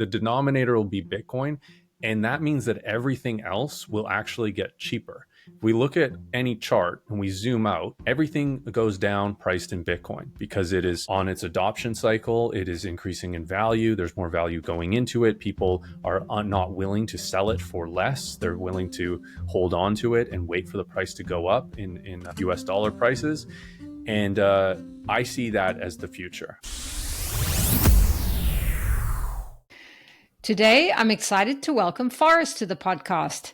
The denominator will be Bitcoin. And that means that everything else will actually get cheaper. If we look at any chart and we zoom out, everything goes down priced in Bitcoin because it is on its adoption cycle. It is increasing in value. There's more value going into it. People are not willing to sell it for less. They're willing to hold on to it and wait for the price to go up in US dollar prices. And I see that as the future. Today, I'm excited to welcome Forrest to the podcast.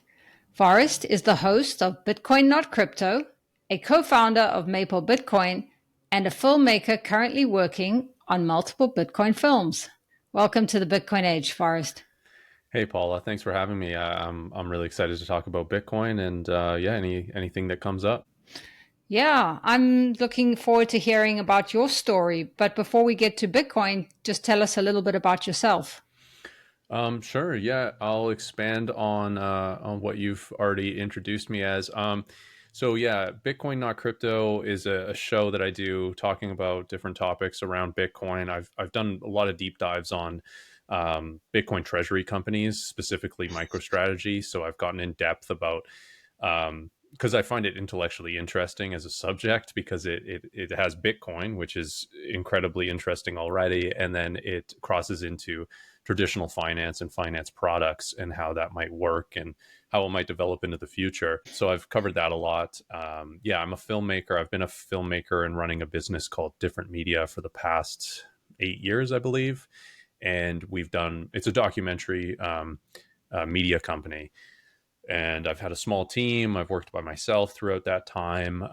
Forrest is the host of Bitcoin Not Crypto, a co-founder of Maple Bitcoin, and a filmmaker currently working on multiple Bitcoin films. Welcome to the Bitcoin Age, Forrest. Hey, Paula, thanks for having me. I'm really excited to talk about Bitcoin and anything that comes up. Yeah, I'm looking forward to hearing about your story. But before we get to Bitcoin, just tell us a little bit about yourself. Sure. Yeah, I'll expand on what you've already introduced me as. Bitcoin Not Crypto is a show that I do talking about different topics around Bitcoin. I've done a lot of deep dives on Bitcoin treasury companies, specifically MicroStrategy. So I've gotten in depth about because I find it intellectually interesting as a subject because it has Bitcoin, which is incredibly interesting already, and then it crosses into traditional finance and finance products and how that might work and how it might develop into the future. So I've covered that a lot. I'm a filmmaker. I've been a filmmaker and running a business called Different Media for the past 8 years, I believe. And it's a documentary media company. And I've had a small team. I've worked by myself throughout that time.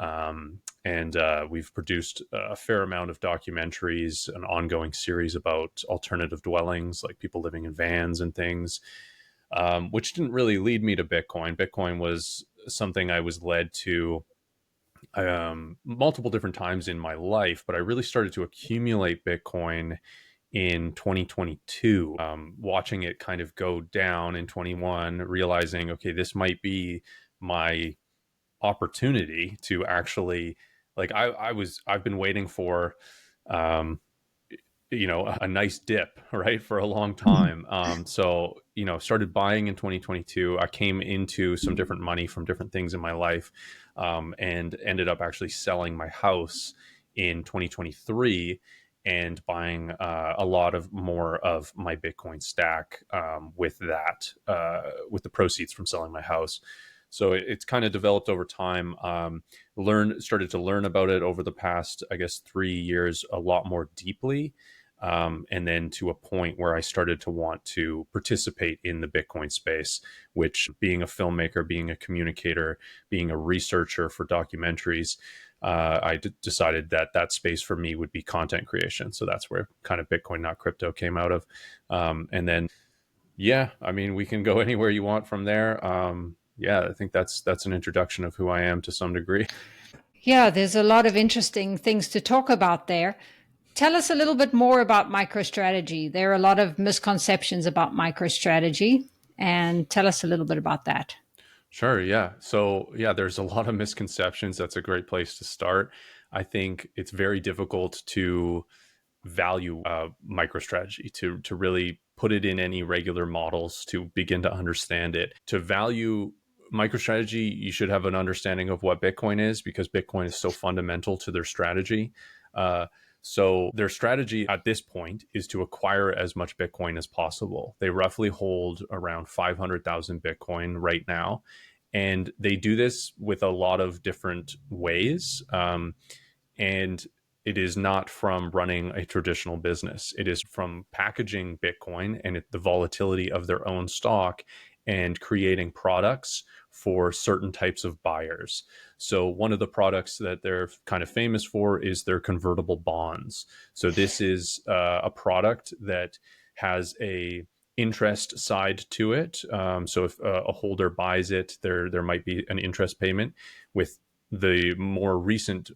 We've produced a fair amount of documentaries, an ongoing series about alternative dwellings, like people living in vans and things, which didn't really lead me to Bitcoin. Bitcoin was something I was led to multiple different times in my life, but I really started to accumulate Bitcoin in 2022, watching it kind of go down in 21, realizing, okay, this might be my opportunity to actually, I've been waiting for, a nice dip, right, for a long time. Started buying in 2022. I came into some different money from different things in my life, and ended up actually selling my house in 2023 and buying a lot of more of my Bitcoin stack with the proceeds from selling my house. So it's kind of developed over time. Started to learn about it over the past, I guess, 3 years a lot more deeply. And then to a point where I started to want to participate in the Bitcoin space, which, being a filmmaker, being a communicator, being a researcher for documentaries, I decided that space for me would be content creation. So that's where kind of Bitcoin Not Crypto came out of. We can go anywhere you want from there. I think that's an introduction of who I am to some degree. Yeah, there's a lot of interesting things to talk about there. Tell us a little bit more about MicroStrategy. There are a lot of misconceptions about MicroStrategy, and tell us a little bit about that. Sure. Yeah. So there's a lot of misconceptions. That's a great place to start. I think it's very difficult to value MicroStrategy, to really put it in any regular models, to begin to understand it. To value MicroStrategy, you should have an understanding of what Bitcoin is, because Bitcoin is so fundamental to their strategy. So their strategy at this point is to acquire as much Bitcoin as possible. They roughly hold around 500,000 Bitcoin right now. And they do this with a lot of different ways. And it is not from running a traditional business. It is from packaging Bitcoin and the volatility of their own stock and creating products for certain types of buyers. So one of the products that they're kind of famous for is their convertible bonds. So this is a product that has a interest side to it. So if a holder buys it, there might be an interest payment. With the more recent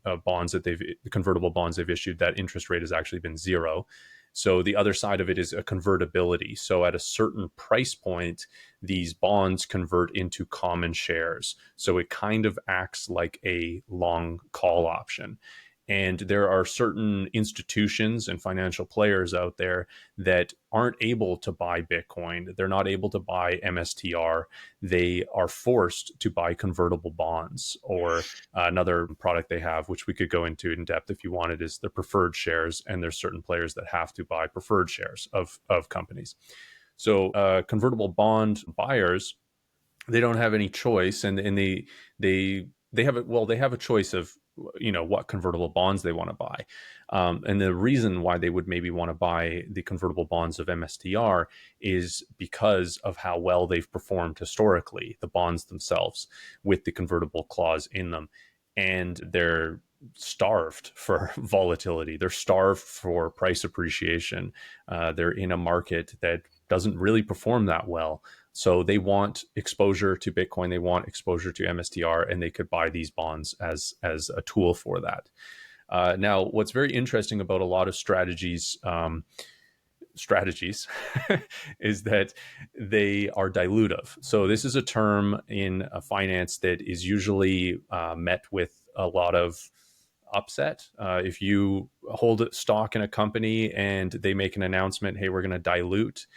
convertible bonds they've issued, that interest rate has actually been zero. So the other side of it is a convertibility. So at a certain price point, these bonds convert into common shares. So it kind of acts like a long call option. And there are certain institutions and financial players out there that aren't able to buy Bitcoin. They're not able to buy MSTR. They are forced to buy convertible bonds, or another product they have, which we could go into in depth if you wanted, is the preferred shares. And there's certain players that have to buy preferred shares of companies. So convertible bond buyers, they don't have any choice, and they have it. Well, they have a choice of what convertible bonds they want to buy, and the reason why they would maybe want to buy the convertible bonds of MSTR is because of how well they've performed historically, the bonds themselves, with the convertible clause in them, and they're starved for volatility. They're starved for price appreciation. They're in a market that doesn't really perform that well. So they want exposure to Bitcoin, they want exposure to MSTR, and they could buy these bonds as a tool for that. Now, what's very interesting about a lot of strategies is that they are dilutive. So this is a term in finance that is usually met with a lot of upset. If you hold stock in a company and they make an announcement, hey, we're going to dilute,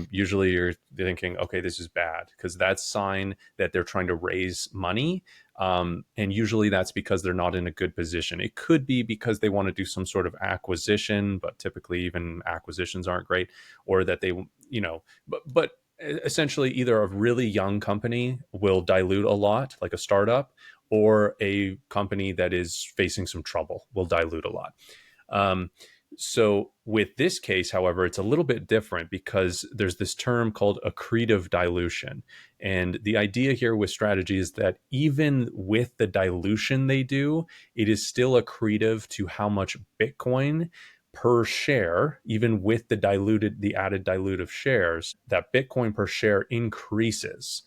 usually you're thinking, okay, this is bad, because that's a sign that they're trying to raise money. And usually that's because they're not in a good position. It could be because they want to do some sort of acquisition, but typically even acquisitions aren't great, or that they, but essentially either a really young company will dilute a lot, like a startup, or a company that is facing some trouble will dilute a lot. So with this case, however, it's a little bit different because there's this term called accretive dilution. And the idea here with strategy is that even with the dilution they do, it is still accretive to how much Bitcoin per share, even with the added dilutive shares, that Bitcoin per share increases.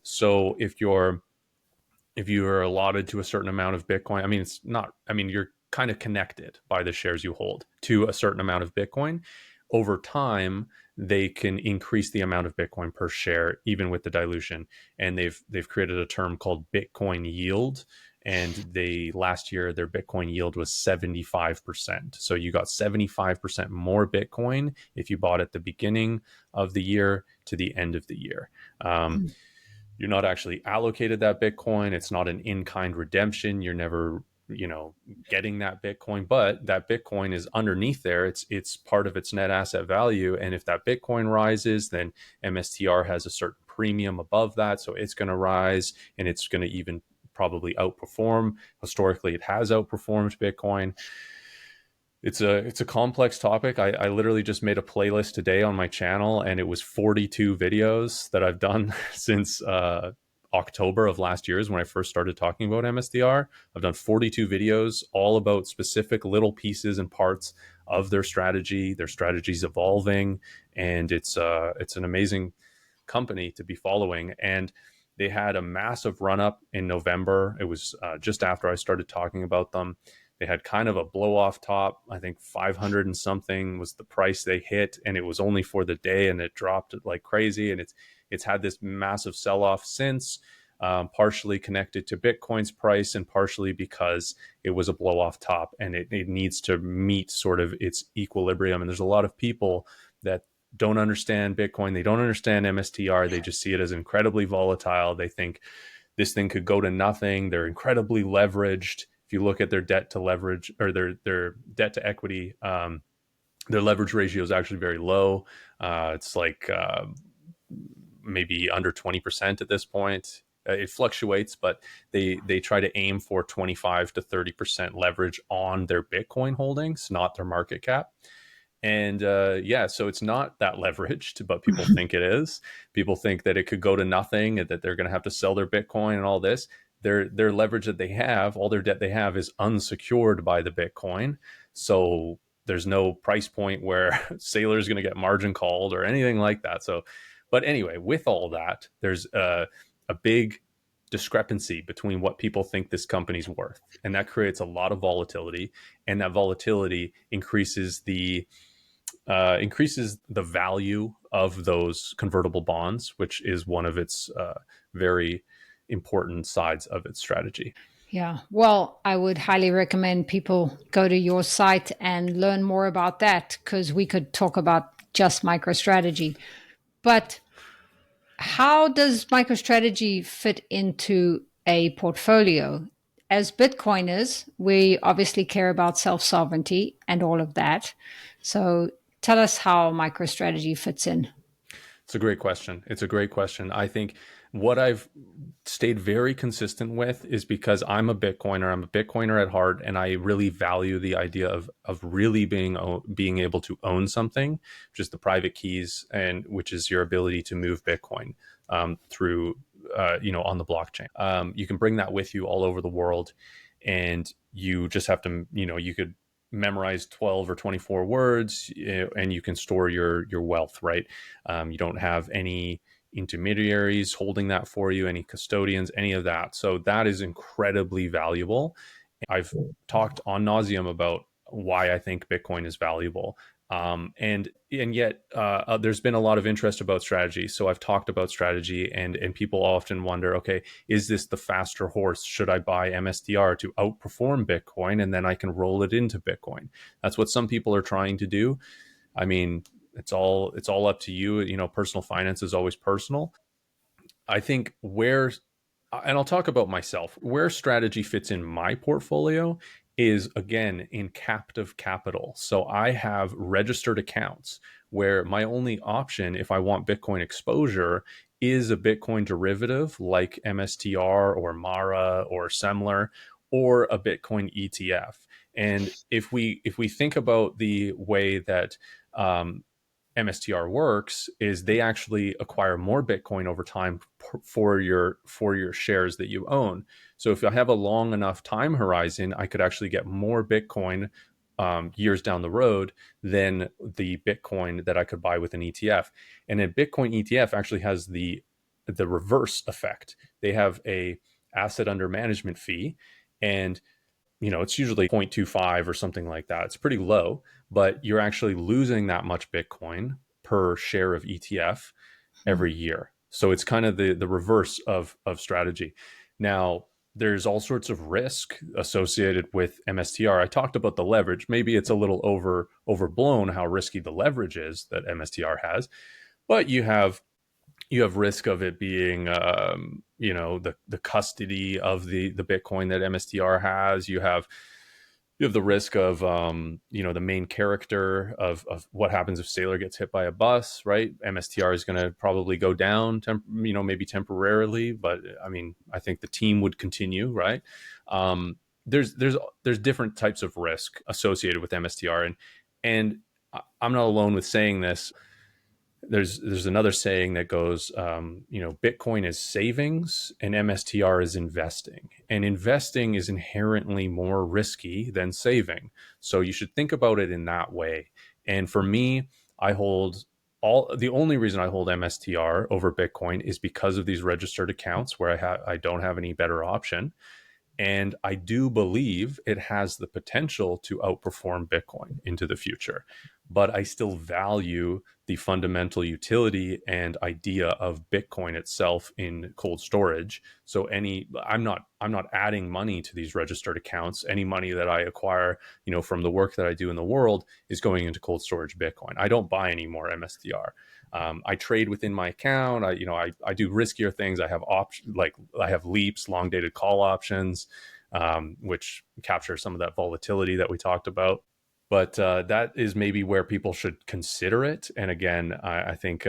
So if you are allotted to a certain amount of Bitcoin, you're kind of connected by the shares you hold to a certain amount of Bitcoin. Over time, they can increase the amount of Bitcoin per share, even with the dilution. And they've created a term called Bitcoin yield. And last year their Bitcoin yield was 75%. So you got 75% more Bitcoin if you bought at the beginning of the year to the end of the year. You're not actually allocated that Bitcoin. It's not an in-kind redemption. You're never, getting that Bitcoin, but that Bitcoin is underneath there. It's part of its net asset value. And if that Bitcoin rises, then MSTR has a certain premium above that. So it's going to rise, and it's going to even probably outperform. Historically, it has outperformed Bitcoin. It's a complex topic. I literally just made a playlist today on my channel, and it was 42 videos that I've done since October of last year is when I first started talking about MSTR. I've done 42 videos all about specific little pieces and parts of their strategy. Their strategy's evolving, and it's an amazing company to be following. And they had a massive run up in November. It was just after I started talking about them. They had kind of a blow off top. I think 500 and something was the price they hit, and it was only for the day, and it dropped like crazy. And it's had this massive sell off since, partially connected to Bitcoin's price and partially because it was a blow off top, and it needs to meet sort of its equilibrium. And there's a lot of people that don't understand Bitcoin. They don't understand MSTR. They just see it as incredibly volatile. They think this thing could go to nothing. They're incredibly leveraged. If you look at their debt to leverage, or their debt to equity, their leverage ratio is actually very low. It's like maybe under 20% at this point. It fluctuates, but they try to aim for 25 to 30% leverage on their Bitcoin holdings, not their market cap. And so it's not that leveraged, but people think it is. People think that it could go to nothing and that they're going to have to sell their Bitcoin and all this. Their leverage that they have, all their debt they have, is unsecured by the Bitcoin. So there's no price point where Sailor is going to get margin called or anything like that. So, but anyway, with all that, there's a big discrepancy between what people think this company's worth, and that creates a lot of volatility, and that volatility increases the value of those convertible bonds, which is one of its very important sides of its strategy. Yeah. Well, I would highly recommend people go to your site and learn more about that because we could talk about just MicroStrategy. But how does MicroStrategy fit into a portfolio? As Bitcoiners, we obviously care about self sovereignty and all of that. So tell us how MicroStrategy fits in. It's a great question. It's a great question. I think what I've stayed very consistent with is because I'm a Bitcoiner. I'm a Bitcoiner at heart, and I really value the idea of really being able to own something, which is the private keys, and which is your ability to move Bitcoin through on the blockchain. You can bring that with you all over the world, and you just have to you could memorize 12 or 24 words, and you can store your wealth, right? You don't have any intermediaries holding that for you, any custodians, any of that. So that is incredibly valuable. I've talked on nauseum about why I think Bitcoin is valuable. And yet there's been a lot of interest about strategy. So I've talked about strategy, and people often wonder, okay, is this the faster horse? Should I buy MSTR to outperform Bitcoin, and then I can roll it into Bitcoin? That's what some people are trying to do. I mean, it's all up to you. Personal finance is always personal. I think where, and I'll talk about myself, where strategy fits in my portfolio is again in captive capital. So I have registered accounts where my only option, if I want Bitcoin exposure, is a Bitcoin derivative like MSTR or Mara or Semler, or a Bitcoin ETF. And if we think about the way that um, MSTR works, is they actually acquire more Bitcoin over time for your shares that you own. So if I have a long enough time horizon, I could actually get more Bitcoin years down the road than the Bitcoin that I could buy with an ETF. And a Bitcoin ETF actually has the reverse effect. They have a asset under management fee, and it's usually 0.25 or something like that. It's pretty low, but you're actually losing that much Bitcoin per share of ETF Hmm. every year. So it's kind of the reverse of strategy. Now, there's all sorts of risk associated with MSTR. I talked about the leverage. Maybe it's a little overblown how risky the leverage is that MSTR has, but you have risk of it being the custody of the Bitcoin that MSTR has. You have the risk of the main character of what happens if Sailor gets hit by a bus, right? MSTR is going to probably go down, maybe temporarily, but I mean, I think the team would continue, right? um, there's different types of risk associated with MSTR, and I'm not alone with saying this. There's another saying that goes, Bitcoin is savings and MSTR is investing, and investing is inherently more risky than saving. So you should think about it in that way. And for me, I hold the only reason I hold MSTR over Bitcoin is because of these registered accounts where I don't have any better option. And I do believe it has the potential to outperform Bitcoin into the future. But I still value the fundamental utility and idea of Bitcoin itself in cold storage. So I'm not adding money to these registered accounts. Any money that I acquire, from the work that I do in the world is going into cold storage Bitcoin. I don't buy any more MSTR. I trade within my account. I do riskier things. I have options, like I have leaps, long dated call options, which capture some of that volatility that we talked about. But that is maybe where people should consider it. And again, I think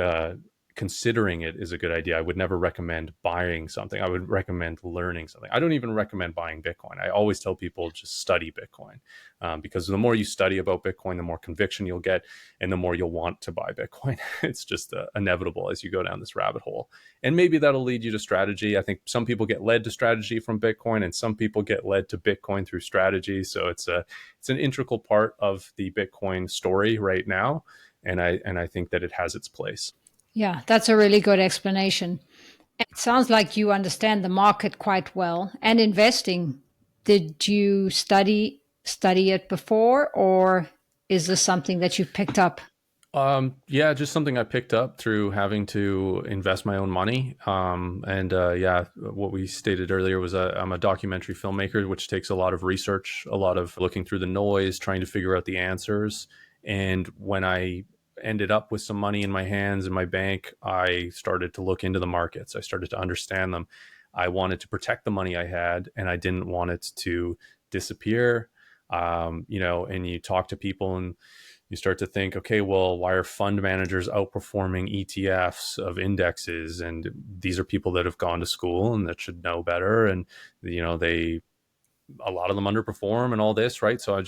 considering it is a good idea. I would never recommend buying something. I would recommend learning something. I don't even recommend buying Bitcoin. I always tell people just study Bitcoin, because the more you study about Bitcoin, the more conviction you'll get, and the more you'll want to buy Bitcoin. It's just inevitable as you go down this rabbit hole. And maybe that'll lead you to strategy. I think some people get led to strategy from Bitcoin, and some people get led to Bitcoin through strategy. So it's an integral part of the Bitcoin story right now, and I think that it has its place. Yeah, that's a really good explanation. It sounds like you understand the market quite well and investing. Did you study it before, or is this something that you picked up? Yeah, just something I picked up through having to invest my own money. And yeah, what we stated earlier was I'm a documentary filmmaker, which takes a lot of research, a lot of looking through the noise, trying to figure out the answers. And when I ended up with some money in my hands in my bank, I started to look into the markets. I started to understand them. I wanted to protect the money I had, and I didn't want it to disappear. And you talk to people and you start to think, okay, well, why are fund managers outperforming ETFs of indexes? And these are people that have gone to school and that should know better. And, they, a lot of them underperform and all this, right? So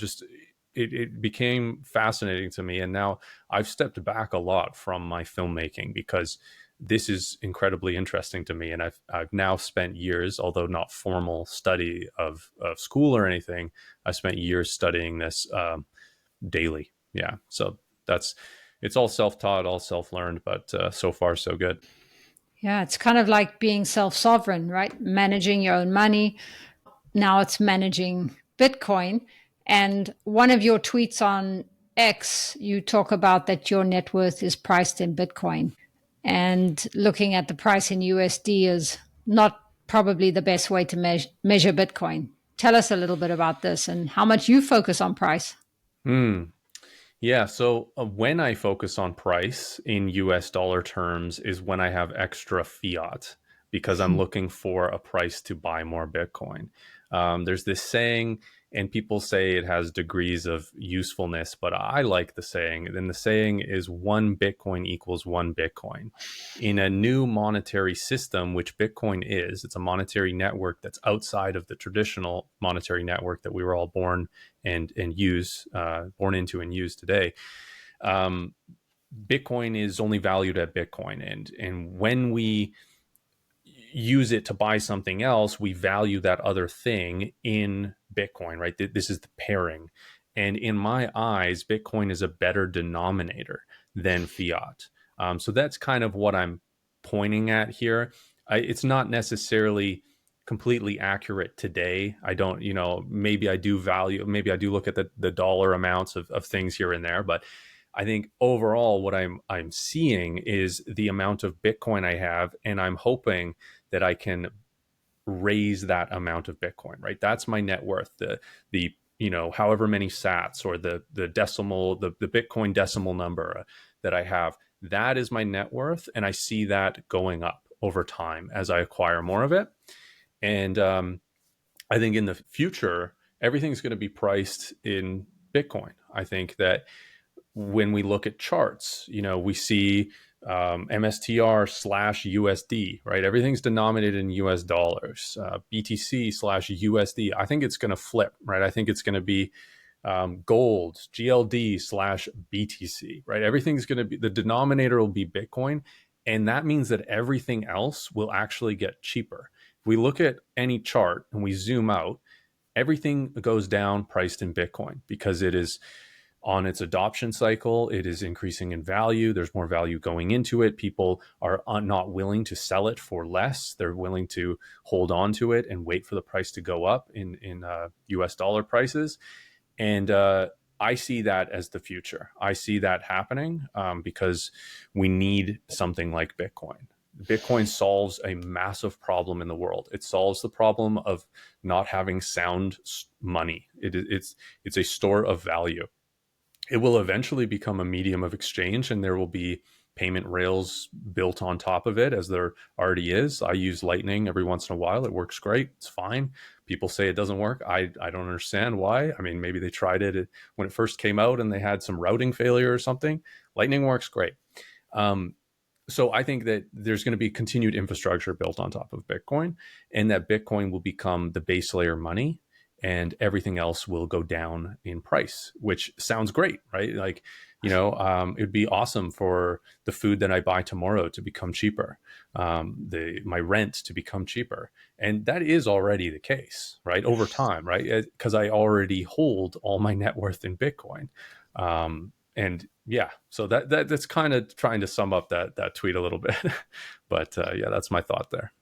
it became fascinating to me. And now I've stepped back a lot from my filmmaking because this is incredibly interesting to me. And I've now spent years, although not formal study of school or anything, I spent years studying this daily. Yeah. So that's it's all self-taught, all self-learned, but so far so good. Yeah, it's kind of like being self sovereign, right? Managing your own money. Now it's managing Bitcoin. And one of your tweets on X, you talk about that your net worth is priced in Bitcoin. And looking at the price in USD is not probably the best way to measure Bitcoin. Tell us a little bit about this and how much you focus on price. Hmm. Yeah. So when I focus on price in US dollar terms is when I have extra fiat because I'm looking for a price to buy more Bitcoin. There's this saying, and people say it has degrees of usefulness, but I like the saying. And the saying is one Bitcoin equals one Bitcoin. In a new monetary system, which Bitcoin is, it's a monetary network that's outside of the traditional monetary network that we were all born into and use today. Um, Bitcoin is only valued at Bitcoin, and when we use it to buy something else, we value that other thing in Bitcoin, right? This is the pairing. And in my eyes, Bitcoin is a better denominator than fiat. So that's kind of what I'm pointing at here. It's not necessarily completely accurate today. I don't, maybe I do value, maybe I do look at the dollar amounts of things here and there, but I think overall what I'm seeing is the amount of Bitcoin I have, and I'm hoping that I can raise that amount of Bitcoin, right? That's my net worth. The however many sats or the decimal, the Bitcoin decimal number that I have, that is my net worth. And I see that going up over time as I acquire more of it. And I think in the future, everything's going to be priced in Bitcoin. I think that when we look at charts, we see MSTR slash USD, right? Everything's denominated in US dollars. BTC slash USD. I think it's going to flip, right? I think it's going to be gold, GLD slash BTC, right? Everything's going to be, the denominator will be Bitcoin. And that means that everything else will actually get cheaper. If we look at any chart and we zoom out, everything goes down priced in Bitcoin because it is on its adoption cycle. It is increasing in value. There's more value going into it. People are not willing to sell it for less. They're willing to hold on to it and wait for the price to go up in US dollar prices. And I see that as the future. I see that happening because we need something like Bitcoin. Bitcoin solves a massive problem in the world. It solves the problem of not having sound money. It's a store of value. It will eventually become a medium of exchange, and there will be payment rails built on top of it, as there already is. I use Lightning every once in a while. It works great. It's fine. People say it doesn't work. I don't understand why. I mean, maybe they tried it when it first came out and they had some routing failure or something. Lightning works great. Um, so I think that there's going to be continued infrastructure built on top of Bitcoin, and that Bitcoin will become the base layer money, and everything else will go down in price, which sounds great, right? Like, it'd be awesome for the food that I buy tomorrow to become cheaper, my rent to become cheaper, and that is already the case, right? Over time, right? Because I already hold all my net worth in Bitcoin. And yeah, so that's kind of trying to sum up that tweet a little bit. But yeah, that's my thought there.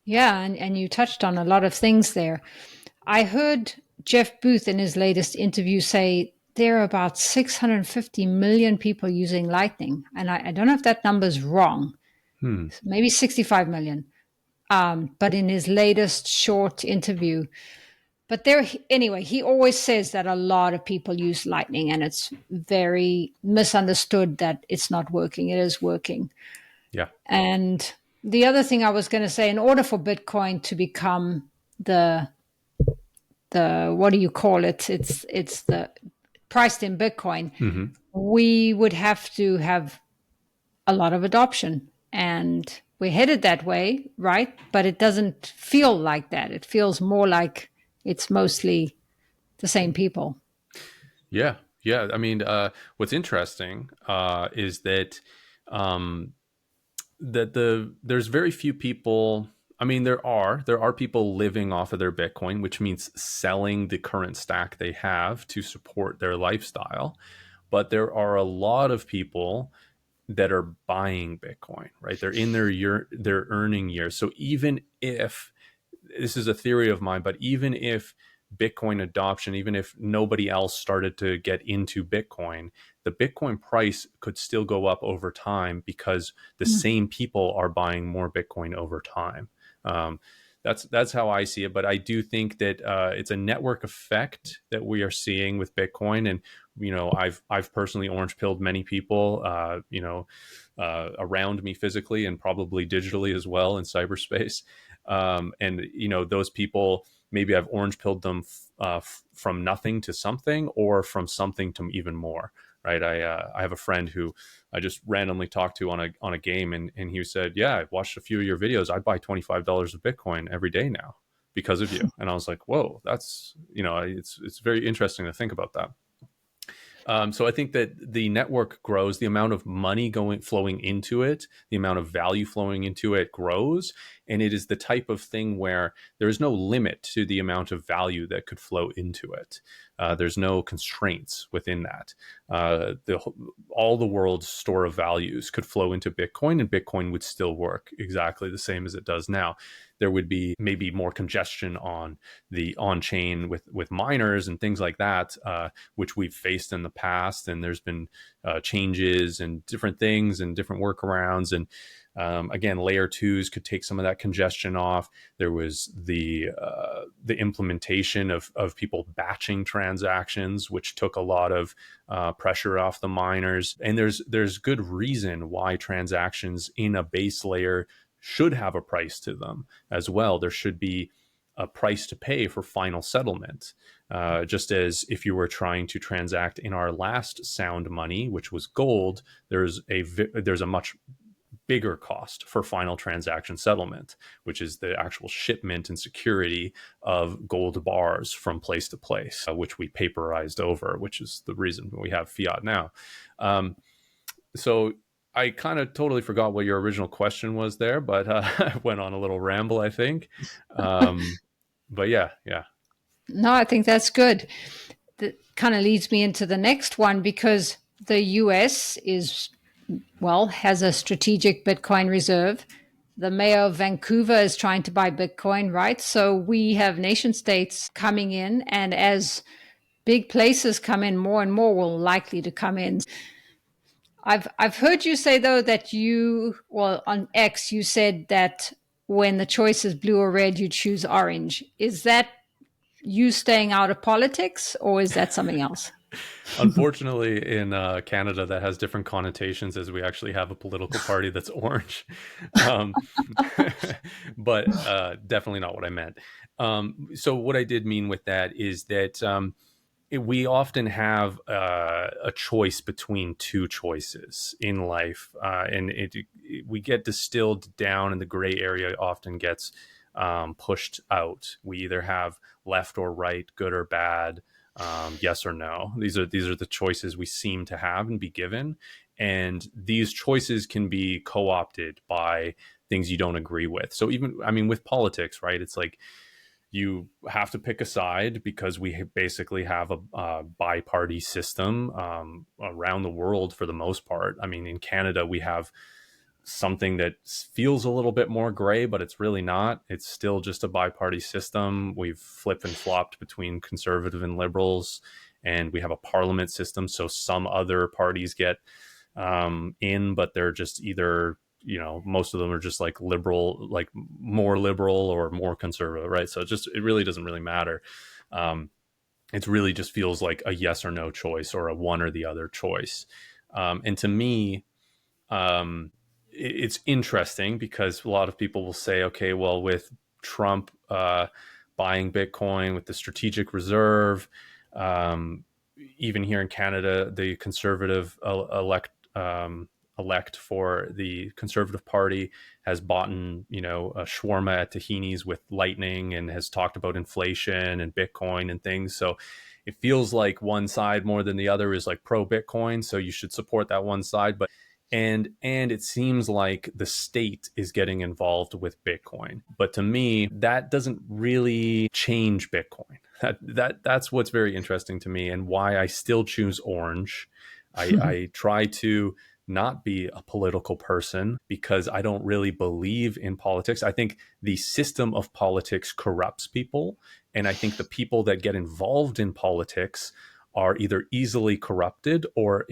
Yeah, and you touched on a lot of things there. I heard Jeff Booth in his latest interview say there are about 650 million people using Lightning. And I don't know if that number is wrong, Hmm. maybe 65 million. But in his latest short interview, but there, anyway, he always says that a lot of people use Lightning and it's very misunderstood that it's not working. It is working. Yeah. And the other thing I was going to say, in order for Bitcoin to become the what do you call it? It's the priced in Bitcoin. Hmm. We would have to have a lot of adoption, and we're headed that way, right? But it doesn't feel like that. It feels more like it's mostly the same people. Yeah. Yeah. I mean, what's interesting is that um, there's very few people. I mean, there are people living off of their Bitcoin, which means selling the current stack they have to support their lifestyle. But there are a lot of people that are buying Bitcoin, right? They're in their earning year. So even if this is a theory of mine, but even if Bitcoin adoption, even if nobody else started to get into Bitcoin, the Bitcoin price could still go up over time because the Mm. same people are buying more Bitcoin over time. Um, that's how I see it. But I do think that it's a network effect that we are seeing with Bitcoin, and I've personally orange pilled many people, around me physically and probably digitally as well in cyberspace. And those people, maybe I've orange pilled them from nothing to something, or from something to even more. Right. I have a friend who I just randomly talked to on a game, and he said, "Yeah, I've watched a few of your videos. I buy $25 of Bitcoin every day now because of you." And I was like, "Whoa, that's it's very interesting to think about that." So I think that the network grows, the amount of money flowing into it, the amount of value flowing into it grows, and it is the type of thing where there is no limit to the amount of value that could flow into it. There's no constraints within that. All the world's store of values could flow into Bitcoin, and Bitcoin would still work exactly the same as it does now. There would be maybe more congestion on the on chain with miners and things like that, which we've faced in the past. And there's been changes and different things and different workarounds. And again, layer twos could take some of that congestion off. There was the implementation of people batching transactions, which took a lot of pressure off the miners. And there's good reason why transactions in a base layer should have a price to them as well. There should be a price to pay for final settlement. Just as if you were trying to transact in our last sound money, which was gold, there's a much bigger cost for final transaction settlement, which is the actual shipment and security of gold bars from place to place, which we paperized over, which is the reason we have fiat now. So I kind of totally forgot what your original question was there, but I went on a little ramble, I think. But yeah, yeah. No, I think that's good. That kind of leads me into the next one because the US has a strategic Bitcoin reserve. The mayor of Vancouver is trying to buy Bitcoin, right? So we have nation states coming in, and as big places come in, more and more will likely to come in. I've heard you say though that on X you said that when the choice is blue or red, you choose orange. Is that you staying out of politics, or is that something else? Unfortunately, in Canada, that has different connotations, as we actually have a political party that's orange. Um, but definitely not what I meant. So what I did mean with that is that we often have a choice between two choices in life, and we get distilled down, and the gray area often gets pushed out. We either have left or right, good or bad, yes or no. These are the choices we seem to have and be given, and these choices can be co-opted by things you don't agree with. So even, I mean, with politics, right? It's like you have to pick a side because we basically have a bi-party system around the world for the most part. I mean, in Canada, we have something that feels a little bit more gray, but it's really not. It's still just a bi-party system. We've flipped and flopped between conservative and liberals. and we have a parliament system. So some other parties get in, but they're just either, most of them are just like liberal, like more liberal or more conservative, right? So it really doesn't really matter. Um, it really just feels like a yes or no choice or a one or the other choice. And to me, it's interesting because a lot of people will say, okay, well, with Trump buying Bitcoin with the strategic reserve, um, even here in Canada, the conservative elect for the Conservative Party has bought, a shawarma at Tahini's with Lightning and has talked about inflation and Bitcoin and things. So it feels like one side more than the other is like pro Bitcoin. So you should support that one side. But and it seems like the state is getting involved with Bitcoin, but to me that doesn't really change Bitcoin. That's what's very interesting to me and why I still choose orange. I try to not be a political person because I don't really believe in politics. I think the system of politics corrupts people, and I think the people that get involved in politics are either easily corrupted or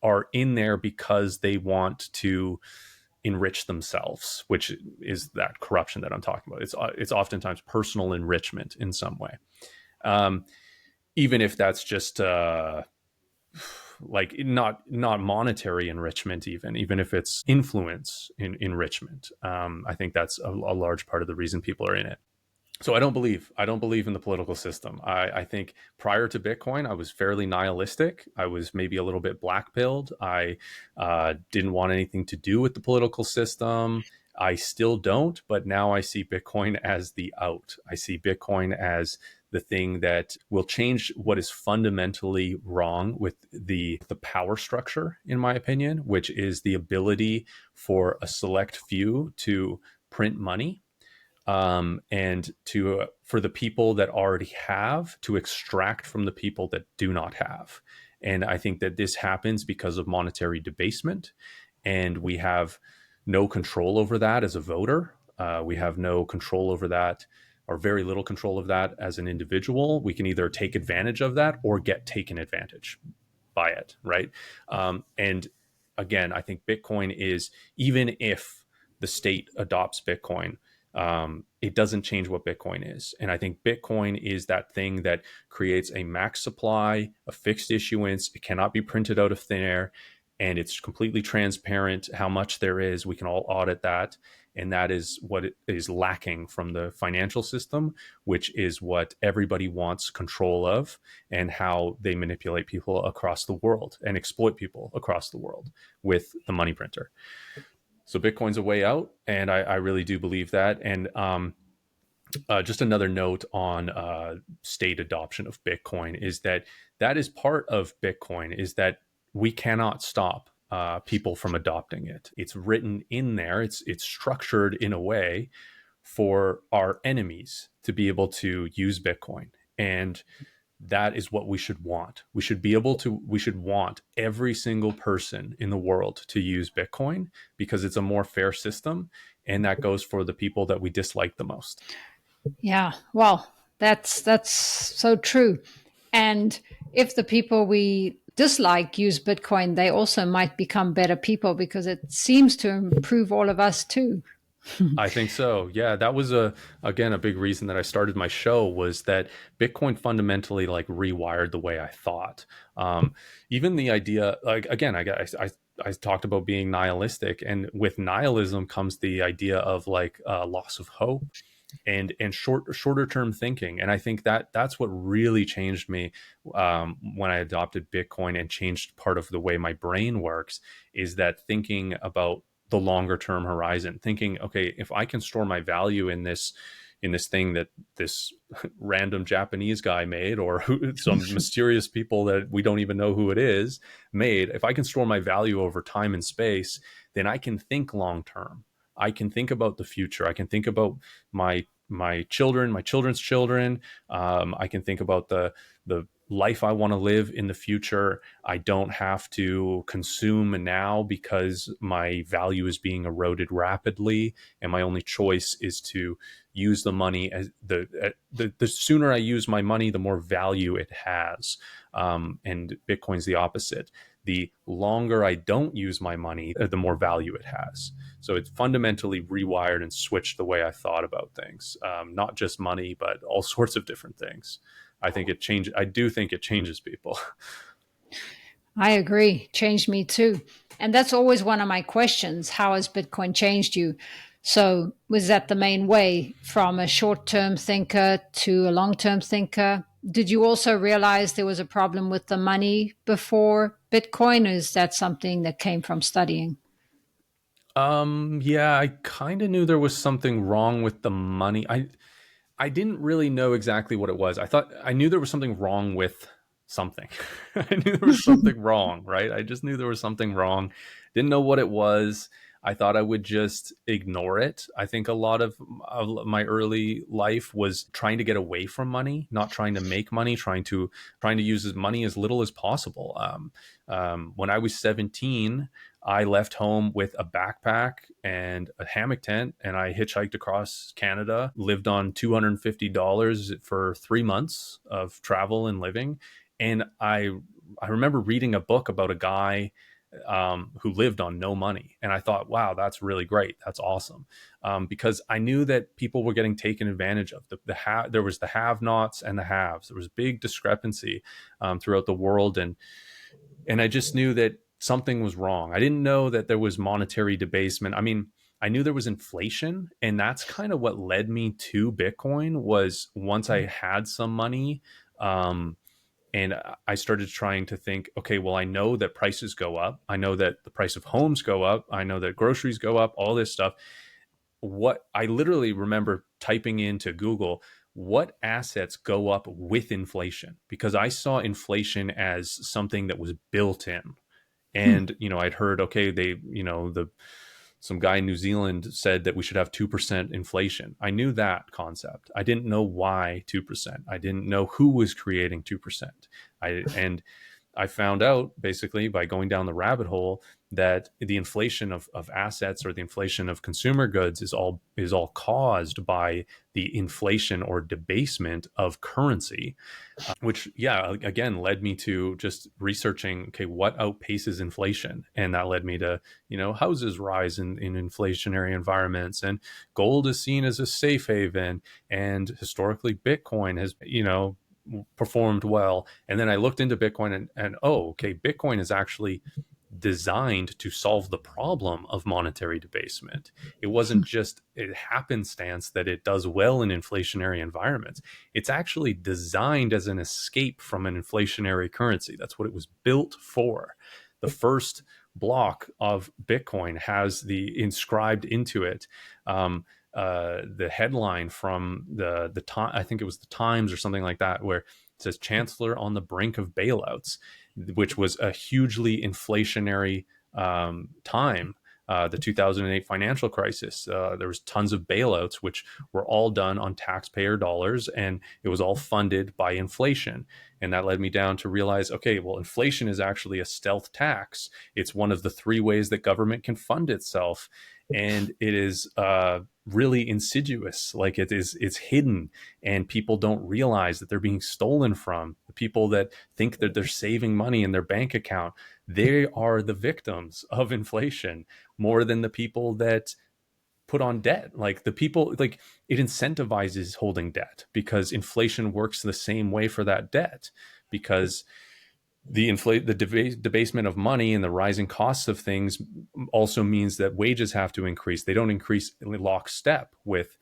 are in there because they want to enrich themselves, which is that corruption that I'm talking about. It's oftentimes personal enrichment in some way, um, even if that's just like not monetary enrichment, even if it's influence enrichment. I think that's a large part of the reason people are in it. So I don't believe in the political system. I think prior to Bitcoin, I was fairly nihilistic. I was maybe a little bit black pilled. I didn't want anything to do with the political system. I still don't, but now I see Bitcoin as the out. I see Bitcoin as the thing that will change what is fundamentally wrong with the power structure, in my opinion, which is the ability for a select few to print money, and to for the people that already have to extract from the people that do not have. And I think that this happens because of monetary debasement, and we have no control over that as a voter. We have no control over that, or very little control of that as an individual. We can either take advantage of that or get taken advantage by it, right? And again, I think Bitcoin is, even if the state adopts Bitcoin, it doesn't change what Bitcoin is. And I think Bitcoin is that thing that creates a max supply, a fixed issuance. It cannot be printed out of thin air, and it's completely transparent how much there is. We can all audit that. And that is what is lacking from the financial system, which is what everybody wants control of, and how they manipulate people across the world and exploit people across the world with the money printer. So Bitcoin's a way out, and I really do believe that. And just another note on state adoption of Bitcoin is that is part of Bitcoin, is that we cannot stop people from adopting it. It's written in there. It's structured in a way for our enemies to be able to use Bitcoin, and that is what we should want. We should want every single person in the world to use Bitcoin because it's a more fair system. And that goes for the people that we dislike the most. Yeah, well, that's so true. And if the people we dislike use Bitcoin, they also might become better people because it seems to improve all of us too. I think so. Yeah, that was again a big reason that I started my show, was that Bitcoin fundamentally like rewired the way I thought. Even the idea, like again, I talked about being nihilistic, and with nihilism comes the idea of like loss of hope and shorter term thinking. And I think that that's what really changed me when I adopted Bitcoin and changed part of the way my brain works, is that thinking about the longer term horizon, thinking, okay, if I can store my value in this thing that this random Japanese guy made, or some mysterious people that we don't even know who it is made, if I can store my value over time and space, then I can think long term. I can think about the future. I can think about my my children, my children's children. I can think about the life I want to live in the future. I don't have to consume now because my value is being eroded rapidly, and my only choice is to use the money as the sooner I use my money, the more value it has. And Bitcoin's the opposite. The longer I don't use my money, the more value it has. So it's fundamentally rewired and switched the way I thought about things, not just money, but all sorts of different things. I think it changes. I do think it changes people. I agree. Changed me too. And that's always one of my questions. How has Bitcoin changed you? So, was that the main way from a short term thinker to a long term thinker? Did you also realize there was a problem with the money before Bitcoin? Or is that something that came from studying? Yeah, I kind of knew there was something wrong with the money. I didn't really know exactly what it was. I thought I knew there was something wrong with something. I knew there was something wrong, right? I just knew there was something wrong. Didn't know what it was. I thought I would just ignore it. I think a lot of my early life was trying to get away from money, not trying to make money, trying to use money as little as possible. When I was 17, I left home with a backpack and a hammock tent, and I hitchhiked across Canada, lived on $250 for 3 months of travel and living. And I remember reading a book about a guy who lived on no money. And I thought, wow, that's really great. That's awesome. Because I knew that people were getting taken advantage of. There was the have-nots and the haves. There was big discrepancy throughout the world. And I just knew that something was wrong. I didn't know that there was monetary debasement. I mean, I knew there was inflation, and that's kind of what led me to Bitcoin. Was once I had some money, um, and I started trying to think, okay, well, I know that prices go up. I know that the price of homes go up. I know that groceries go up, all this stuff. What I literally remember typing into Google, what assets go up with inflation? Because I saw inflation as something that was built in. And, I'd heard, okay, some guy in New Zealand said that we should have 2% inflation. I knew that concept. I didn't know why 2%. I didn't know who was creating 2%. And I found out basically by going down the rabbit hole that the inflation of assets or the inflation of consumer goods is all caused by the inflation or debasement of currency, which again led me to just researching, okay, what outpaces inflation. And that led me to, houses rise in inflationary environments, and gold is seen as a safe haven, and historically Bitcoin has, performed well. And then I looked into Bitcoin, and oh, okay, Bitcoin is actually designed to solve the problem of monetary debasement. It wasn't just a happenstance that it does well in inflationary environments. It's actually designed as an escape from an inflationary currency. That's what it was built for. The first block of Bitcoin has the inscribed into it the headline from the time, I think it was the Times or something like that, where it says "Chancellor on the brink of bailouts," which was a hugely inflationary time. The 2008 financial crisis, there was tons of bailouts, which were all done on taxpayer dollars, and it was all funded by inflation. And that led me down to realize, okay, well, inflation is actually a stealth tax. It's one of the three ways that government can fund itself, and it is really insidious. Like it's hidden, and people don't realize that they're being stolen from. The people that think that they're saving money in their bank account, they are the victims of inflation more than the people that put on debt. Like the people, like, it incentivizes holding debt because inflation works the same way for that debt, because the debasement of money and the rising costs of things also means that wages have to increase. They don't increase in lockstep with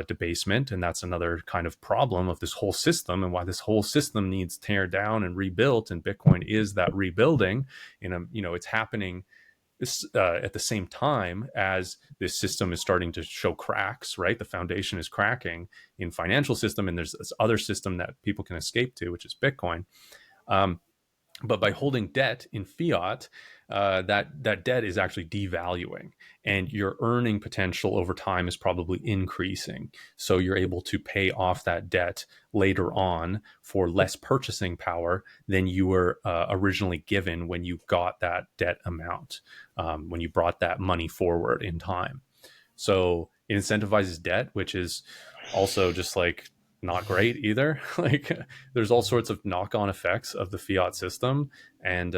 debasement, and that's another kind of problem of this whole system, and why this whole system needs tear down and rebuilt. And Bitcoin is that rebuilding. It's happening at the same time as this system is starting to show cracks, right? The foundation is cracking in financial system, and there's this other system that people can escape to, which is Bitcoin. But by holding debt in fiat, that debt is actually devaluing, and your earning potential over time is probably increasing. So you're able to pay off that debt later on for less purchasing power than you were originally given when you got that debt amount, when you brought that money forward in time. So it incentivizes debt, which is also just like not great either. Like there's all sorts of knock-on effects of the fiat system, and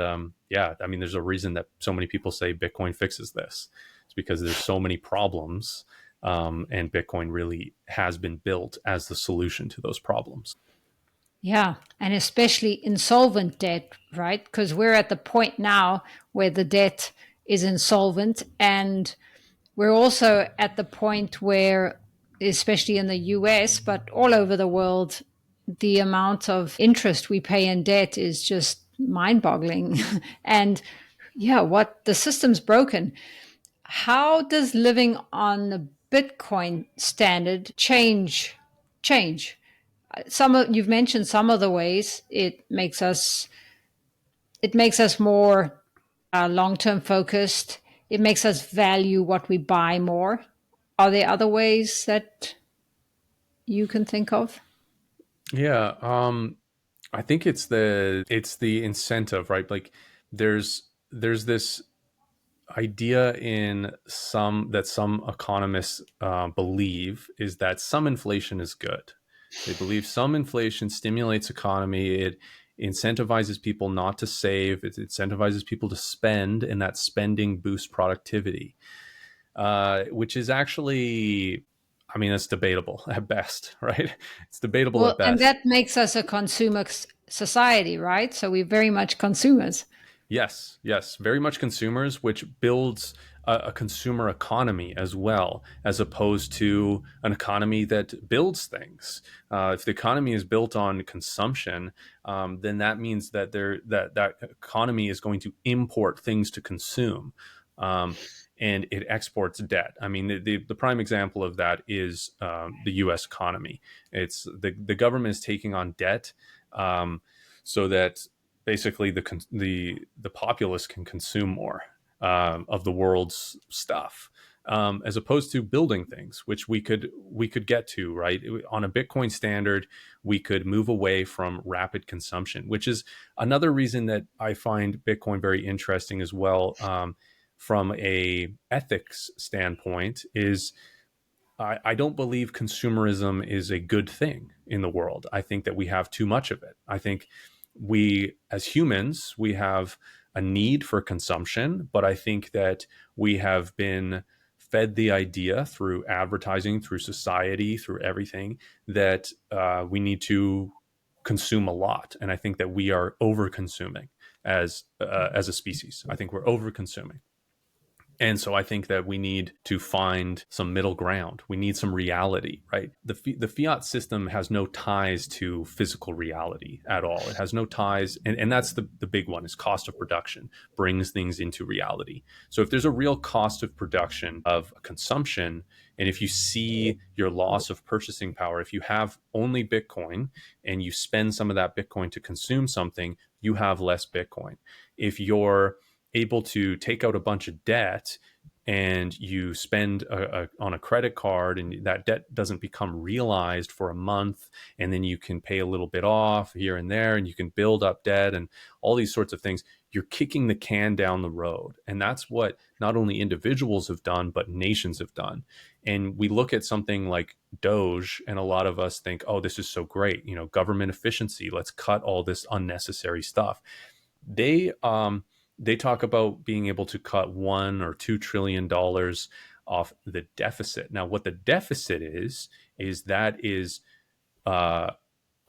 yeah, I mean, there's a reason that so many people say Bitcoin fixes this. It's because there's so many problems, and Bitcoin really has been built as the solution to those problems. Yeah, and especially insolvent debt, right? Because we're at the point now where the debt is insolvent, and we're also at the point where, especially in the US, but all over the world, the amount of interest we pay in debt is just mind boggling. And yeah, what the system's broken. How does living on the Bitcoin standard change? Some of you've mentioned some of the ways it makes us more long-term focused. It makes us value what we buy more. Are there other ways that you can think of? Yeah, I think it's the incentive, right? Like there's this idea in some economists believe is that some inflation is good. They believe some inflation stimulates economy. It incentivizes people not to save. It incentivizes people to spend, and that spending boosts productivity, which is actually, I mean, it's debatable at best, right? It's debatable Well, at and best. that makes us a consumer society, right? So we're very much consumers. Yes, yes, very much consumers, which builds a consumer economy as well, as opposed to an economy that builds things. If the economy is built on consumption, then that means that that economy is going to import things to consume, um, and it exports debt. I mean, the prime example of that is the U.S. economy. It's the government is taking on debt. So that basically the populace can consume more of the world's stuff, as opposed to building things, which we could get to, right? On a Bitcoin standard, we could move away from rapid consumption, which is another reason that I find Bitcoin very interesting as well. From a ethics standpoint, is I don't believe consumerism is a good thing in the world. I think that we have too much of it. I think we, as humans, we have a need for consumption, but I think that we have been fed the idea through advertising, through society, through everything, that we need to consume a lot. And I think that we are over consuming as a species. I think we're over consuming. And so I think that we need to find some middle ground. We need some reality, right? The fiat system has no ties to physical reality at all. It has no ties. And that's the big one, is cost of production brings things into reality. So if there's a real cost of production of consumption, and if you see your loss of purchasing power, if you have only Bitcoin and you spend some of that Bitcoin to consume something, you have less Bitcoin. If you're able to take out a bunch of debt and you spend on a credit card, and that debt doesn't become realized for a month, and then you can pay a little bit off here and there, and you can build up debt and all these sorts of things, you're kicking the can down the road. And that's what not only individuals have done, but nations have done. And we look at something like Doge, and a lot of us think, oh, this is so great, government efficiency, let's cut all this unnecessary stuff. They talk about being able to cut $1 or $2 trillion off the deficit. Now, what the deficit is that is uh,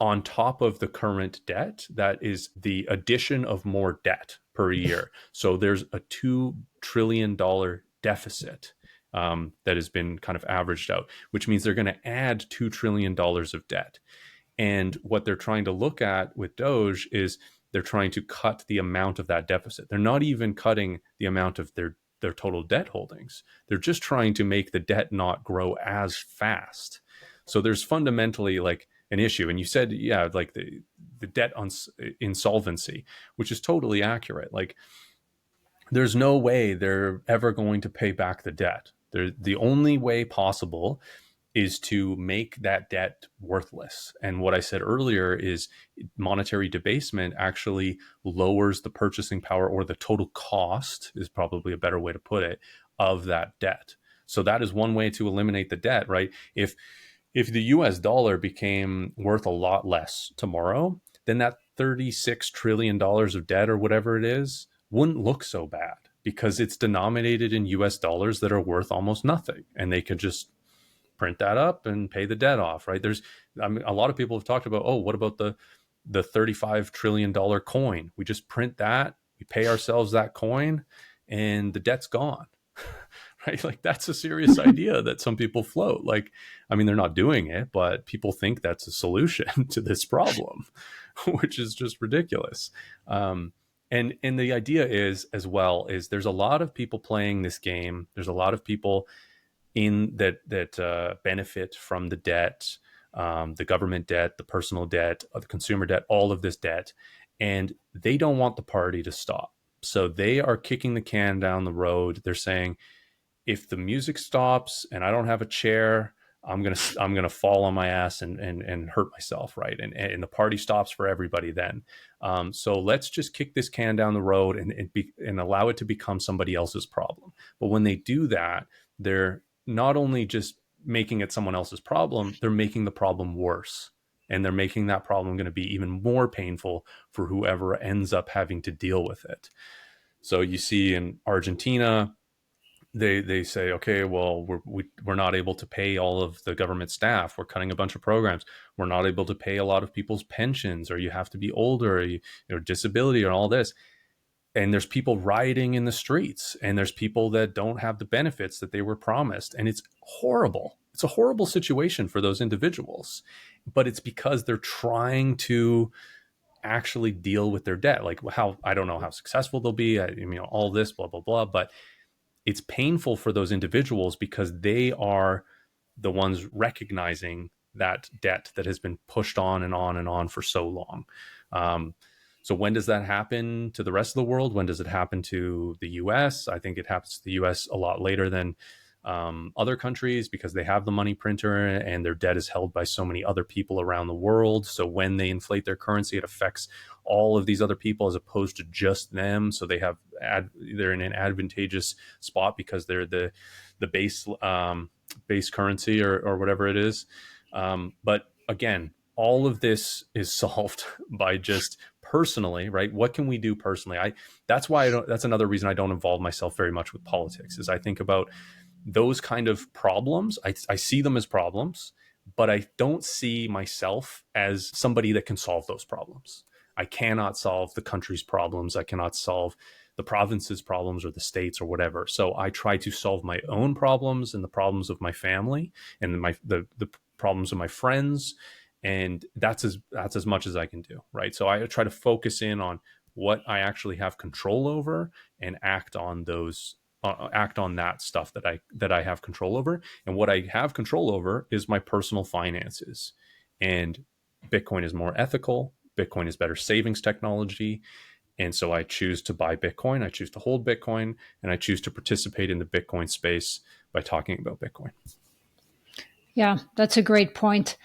on top of the current debt. That is the addition of more debt per year. So there's a $2 trillion deficit that has been kind of averaged out, which means they're going to add $2 trillion of debt. And what they're trying to look at with Doge is they're trying to cut the amount of that deficit. They're not even cutting the amount of their total debt holdings. They're just trying to make the debt not grow as fast. So there's fundamentally like an issue. And you said, yeah, like the debt on insolvency, which is totally accurate. Like there's no way they're ever going to pay back the debt. The only way possible is to make that debt worthless. And what I said earlier is monetary debasement actually lowers the purchasing power, or the total cost is probably a better way to put it, of that debt. So that is one way to eliminate the debt, right? If the US dollar became worth a lot less tomorrow, then that $36 trillion of debt or whatever it is wouldn't look so bad, because it's denominated in US dollars that are worth almost nothing. And they could just print that up and pay the debt off, right? I mean, a lot of people have talked about, oh, what about the $35 trillion coin? We just print that, we pay ourselves that coin, and the debt's gone. Right? Like, that's a serious idea that some people float. Like, I mean, they're not doing it, but people think that's a solution to this problem, which is just ridiculous. And the idea is, as well, is there's a lot of people playing this game. There's a lot of people in that benefit from the debt, the government debt, the personal debt, the consumer debt, all of this debt, and they don't want the party to stop. So they are kicking the can down the road. They're saying, if the music stops and I don't have a chair, I'm gonna fall on my ass and hurt myself, right? And the party stops for everybody then. So let's just kick this can down the road and allow it to become somebody else's problem. But when they do that, they're not only just making it someone else's problem, they're making the problem worse. And they're making that problem going to be even more painful for whoever ends up having to deal with it. So you see in Argentina, they say, okay, well, we're not able to pay all of the government staff. We're cutting a bunch of programs. We're not able to pay a lot of people's pensions, or you have to be older, or disability, and all this. And there's people rioting in the streets, and there's people that don't have the benefits that they were promised. And it's horrible. It's a horrible situation for those individuals, but it's because they're trying to actually deal with their debt. Like, how, I don't know how successful they'll be. I mean, all this, blah, blah, blah. But it's painful for those individuals because they are the ones recognizing that debt that has been pushed on and on and on for so long. So when does that happen to the rest of the world? When does it happen to the US? I think it happens to the US a lot later than other countries, because they have the money printer and their debt is held by so many other people around the world. So when they inflate their currency, it affects all of these other people as opposed to just them. So they're in an advantageous spot because they're the base currency, or whatever it is. But again, all of this is solved by just personally, right? What can we do personally? That's why that's another reason I don't involve myself very much with politics, is I think about those kind of problems. I see them as problems, but I don't see myself as somebody that can solve those problems. I cannot solve the country's problems. I cannot solve the province's problems or the states or whatever. So I try to solve my own problems and the problems of my family and the problems of my friends. And that's as much as I can do, right? So I try to focus in on what I actually have control over and act on that stuff that I have control over. And what I have control over is my personal finances. And Bitcoin is more ethical. Bitcoin is better savings technology. And so I choose to buy Bitcoin. I choose to hold Bitcoin, and I choose to participate in the Bitcoin space by talking about Bitcoin. Yeah, that's a great point.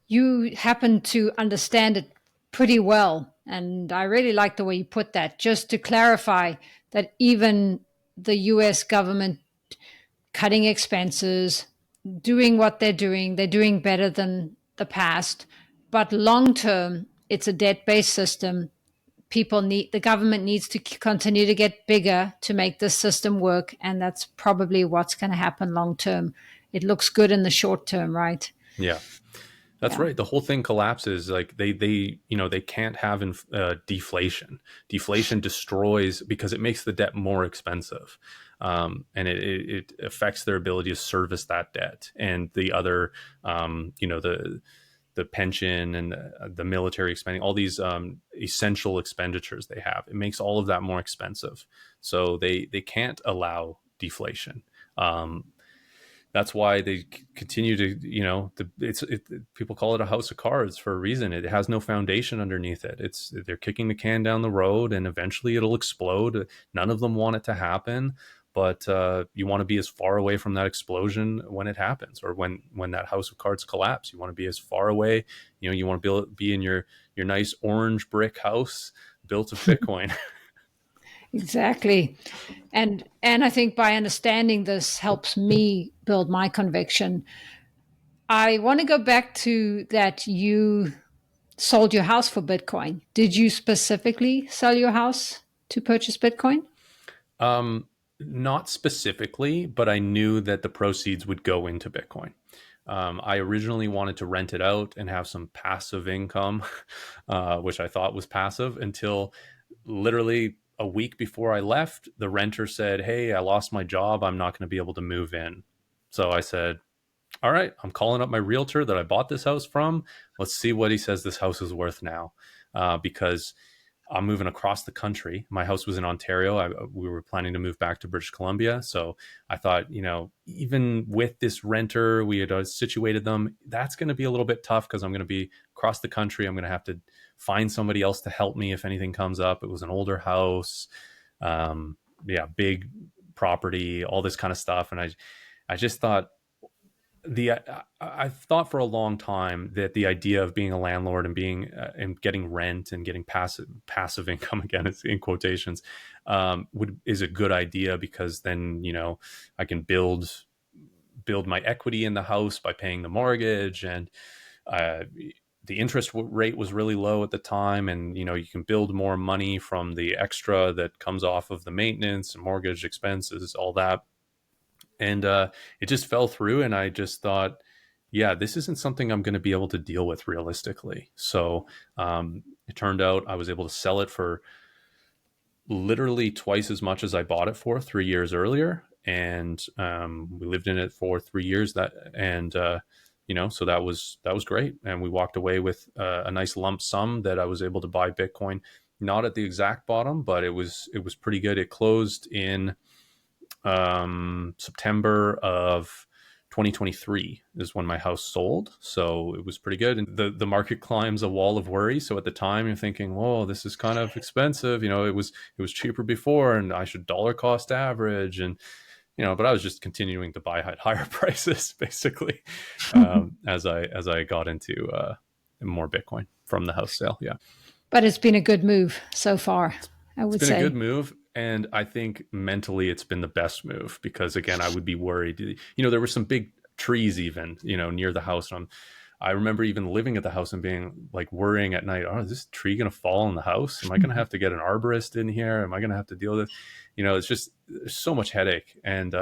You happen to understand it pretty well. And I really like the way you put that. Just to clarify that even the US government cutting expenses, doing what they're doing better than the past. But long term, it's a debt based system. The government needs to continue to get bigger to make this system work. And that's probably what's going to happen long term. It looks good in the short term, right? Yeah. That's Yeah. right. The whole thing collapses. Like they can't have deflation. Deflation destroys, because it makes the debt more expensive, and it affects their ability to service that debt and the other, the pension and the military spending, all these essential expenditures they have. It makes all of that more expensive. So they can't allow deflation. that's why they continue to, people call it a house of cards for a reason. It has no foundation underneath it. They're kicking the can down the road, and eventually it'll explode. None of them want it to happen, but you want to be as far away from that explosion when it happens, or when that house of cards collapse. You want to be as far away. You want to be in your nice orange brick house built of Bitcoin. Exactly. And I think by understanding this helps me build my conviction. I want to go back to that you sold your house for Bitcoin. Did you specifically sell your house to purchase Bitcoin? Um, Not specifically, but I knew that the proceeds would go into Bitcoin. I originally wanted to rent it out and have some passive income, which I thought was passive, until literally a week before I left, the renter said, "Hey, I lost my job. I'm not going to be able to move in." So I said, "All right, I'm calling up my realtor that I bought this house from. Let's see what he says this house is worth now." Because I'm moving across the country. My house was in Ontario. We were planning to move back to British Columbia. So I thought, even with this renter, we had situated them. That's going to be a little bit tough because I'm going to be across the country. I'm going to have to find somebody else to help me if anything comes up. It was an older house. Yeah, big property, all this kind of stuff. And I just thought, I've thought for a long time that the idea of being a landlord and being and getting rent and getting passive income, again, it's in quotations, is a good idea, because then I can build my equity in the house by paying the mortgage, and uh, the interest rate was really low at the time, and you can build more money from the extra that comes off of the maintenance and mortgage expenses, all that. And it just fell through, and I just thought, yeah, this isn't something I'm going to be able to deal with realistically. So it turned out I was able to sell it for literally twice as much as I bought it for 3 years earlier, and we lived in it for 3 years. So that was great, and we walked away with a nice lump sum that I was able to buy Bitcoin. Not at the exact bottom, but it was pretty good. It closed in September of 2023 is when my house sold. So it was pretty good. And the market climbs a wall of worry. So at the time you're thinking, whoa, this is kind of expensive. It was cheaper before, and I should dollar cost average. And, but I was just continuing to buy at higher prices, basically, as I got into more Bitcoin from the house sale. Yeah. But it's been a good move so far, I It's would been a good say. move, and I think mentally it's been the best move, because again, I would be worried. There were some big trees even, near the house, and I remember even living at the house and being like worrying at night, oh, is this tree going to fall in the house? Am I going to have to get an arborist in here? Am I going to have to deal with it? It's just, there's so much headache. And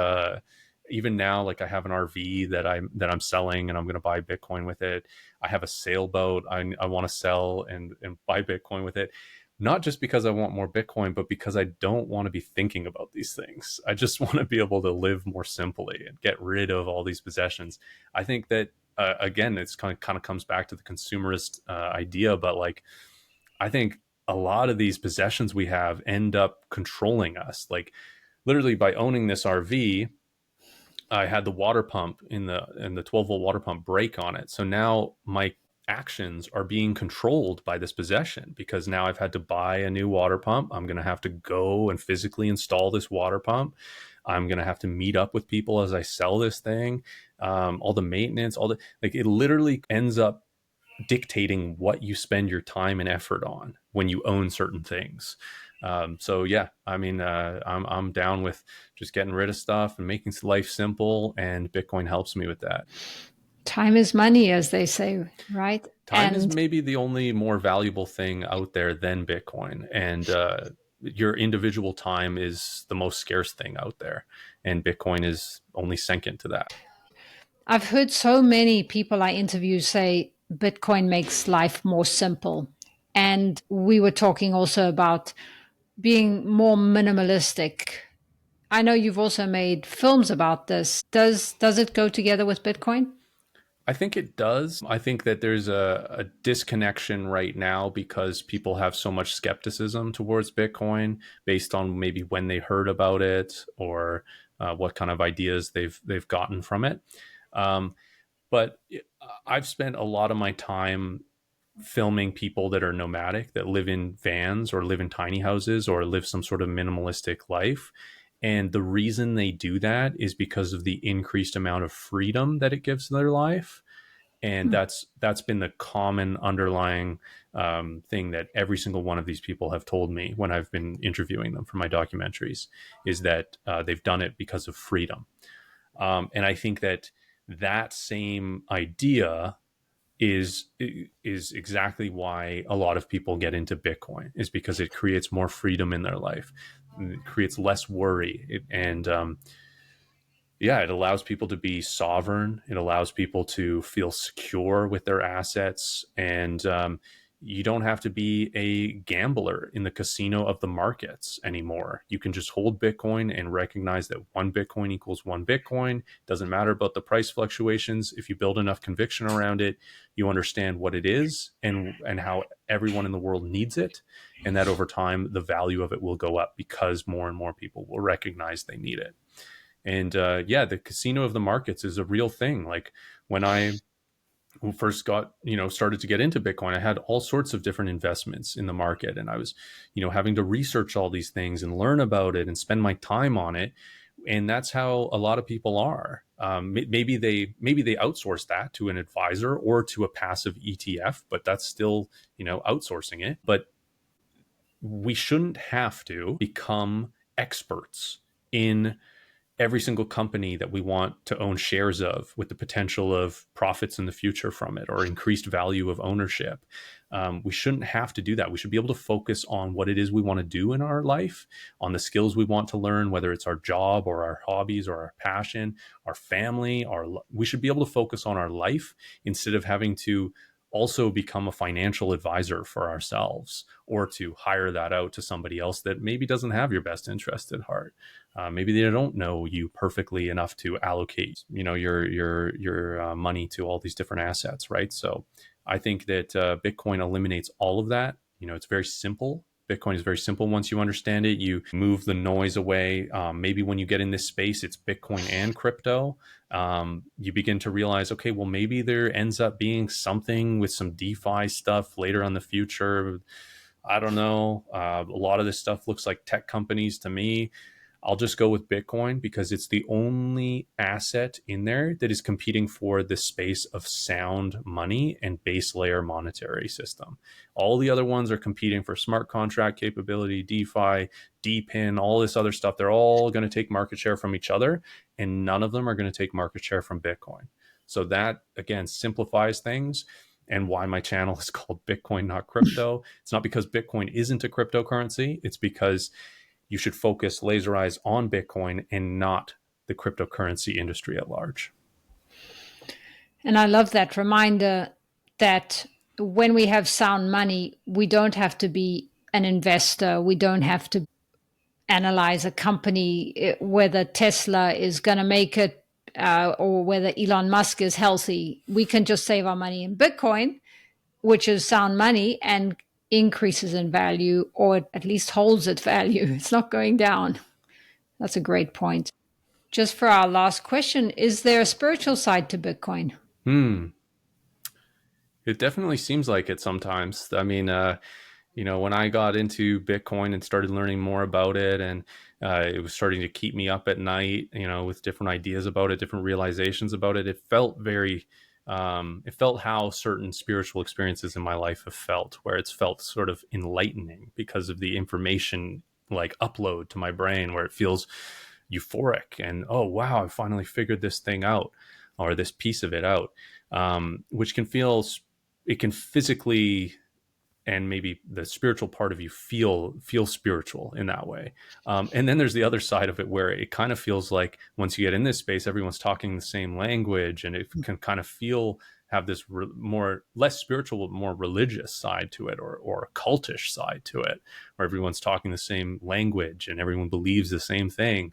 even now, like, I have an RV that I'm selling, and I'm going to buy Bitcoin with it. I have a sailboat I want to sell and buy Bitcoin with it, not just because I want more Bitcoin, but because I don't want to be thinking about these things. I just want to be able to live more simply and get rid of all these possessions. I think that, again, it's kind of comes back to the consumerist idea, but like, I think a lot of these possessions we have end up controlling us. Like, literally, by owning this RV, I had the water pump in the 12-volt water pump break on it. So now my actions are being controlled by this possession, because now I've had to buy a new water pump. I'm going to have to go and physically install this water pump. I'm going to have to meet up with people as I sell this thing. All the maintenance, like, it literally ends up dictating what you spend your time and effort on when you own certain things. So yeah, I mean, I'm down with just getting rid of stuff and making life simple, and Bitcoin helps me with that. Time is money, as they say, right? Time is And maybe the only more valuable thing out there than Bitcoin, and your individual time is the most scarce thing out there, and Bitcoin is only second to that. I've heard so many people I interview say Bitcoin makes life more simple. And we were talking also about being more minimalistic. I know you've also made films about this. Does it go together with Bitcoin? I think it does. I think that there's a disconnection right now because people have so much skepticism towards Bitcoin based on maybe when they heard about it, or what kind of ideas they've gotten from it. Um, but I've spent a lot of my time filming people that are nomadic, that live in vans or live in tiny houses or live some sort of minimalistic life. And the reason they do that is because of the increased amount of freedom that it gives their life. And that's been the common underlying thing that every single one of these people have told me when I've been interviewing them for my documentaries, is that they've done it because of freedom. And I think that that same idea is exactly why a lot of people get into Bitcoin, is because it creates more freedom in their life. It creates less worry. And yeah, it allows people to be sovereign. It allows people to feel secure with their assets. And you don't have to be a gambler in the casino of the markets anymore. You can just hold Bitcoin and recognize that one Bitcoin equals one Bitcoin. Doesn't matter about the price fluctuations. If you build enough conviction around it, you understand what it is and how everyone in the world needs it. And that over time, the value of it will go up because more and more people will recognize they need it. And yeah, the casino of the markets is a real thing. Like when I first got, started to get into Bitcoin, I had all sorts of different investments in the market. And I was, having to research all these things and learn about it and spend my time on it. And that's how a lot of people are. Maybe they outsource that to an advisor or to a passive ETF, but that's still, outsourcing it. But we shouldn't have to become experts in every single company that we want to own shares of, with the potential of profits in the future from it or increased value of ownership. We shouldn't have to do that. We should be able to focus on what it is we want to do in our life, on the skills we want to learn, whether it's our job or our hobbies or our passion, our family. We should be able to focus on our life instead of having to also become a financial advisor for ourselves, or to hire that out to somebody else that maybe doesn't have your best interest at heart. Maybe they don't know you perfectly enough to allocate, your money to all these different assets, right? So I think that Bitcoin eliminates all of that. It's very simple. Bitcoin is very simple once you understand it. You move the noise away. Maybe when you get in this space, it's Bitcoin and crypto. You begin to realize, okay, well, maybe there ends up being something with some DeFi stuff later on the future. I don't know. A lot of this stuff looks like tech companies to me. I'll just go with Bitcoin because it's the only asset in there that is competing for the space of sound money and base layer monetary system. All the other ones are competing for smart contract capability, DeFi, DPIN, all this other stuff. They're all going to take market share from each other, and none of them are going to take market share from Bitcoin. So that, again, simplifies things. And why my channel is called Bitcoin Not Crypto. It's not because Bitcoin isn't a cryptocurrency. It's because you should focus laser eyes on Bitcoin and not the cryptocurrency industry at large. And I love that reminder that when we have sound money, we don't have to be an investor. We don't have to analyze a company, whether Tesla is going to make it or whether Elon Musk is healthy. We can just save our money in Bitcoin, which is sound money and increases in value, or at least holds its value. It's not going down. That's a great point. Just for our last question, is there a spiritual side to Bitcoin? It definitely seems like it sometimes. I mean, when I got into Bitcoin and started learning more about it, and it was starting to keep me up at night, with different ideas about it, different realizations about it, it felt it felt how certain spiritual experiences in my life have felt, where it's felt sort of enlightening because of the information like upload to my brain, where it feels euphoric and, oh, wow, I finally figured this thing out, or this piece of it out, which can feel, it can physically, and maybe the spiritual part of you feel spiritual in that way. And then there's the other side of it, where it kind of feels like once you get in this space, everyone's talking the same language, and it can kind of have this more less spiritual, more religious side to it, or a cultish side to it, where everyone's talking the same language and everyone believes the same thing.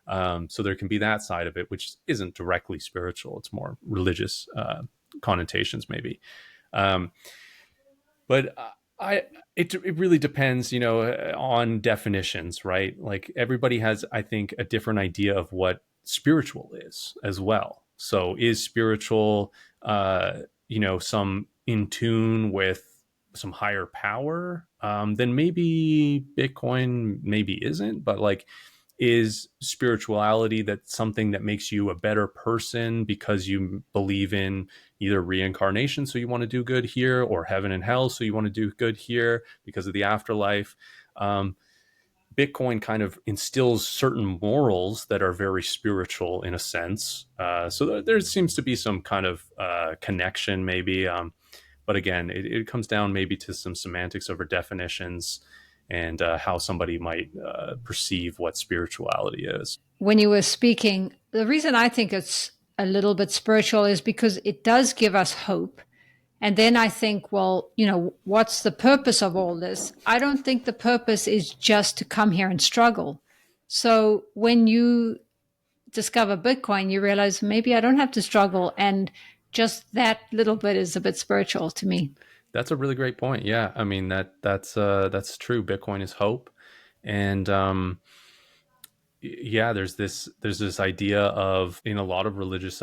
So there can be that side of it, which isn't directly spiritual. It's more religious connotations, maybe. But I it really depends, on definitions, right? Like everybody has, I think, a different idea of what spiritual is as well. So is spiritual, some in tune with some higher power? Then maybe Bitcoin maybe isn't, but like is spirituality that something that makes you a better person because you believe in either reincarnation, so you want to do good here, or heaven and hell, so you want to do good here because of the afterlife. um, Bitcoin kind of instills certain morals that are very spiritual in a sense, so there seems to be some kind of connection maybe, but again, it comes down maybe to some semantics over definitions, and how somebody might perceive what spirituality is. When you were speaking, the reason I think it's a little bit spiritual is because it does give us hope. And then I think, well, what's the purpose of all this? I don't think the purpose is just to come here and struggle. So when you discover Bitcoin, you realize maybe I don't have to struggle. And just that little bit is a bit spiritual to me. That's a really great point. Yeah, I mean that's true. Bitcoin is hope, and yeah, there's this idea of in a lot of religious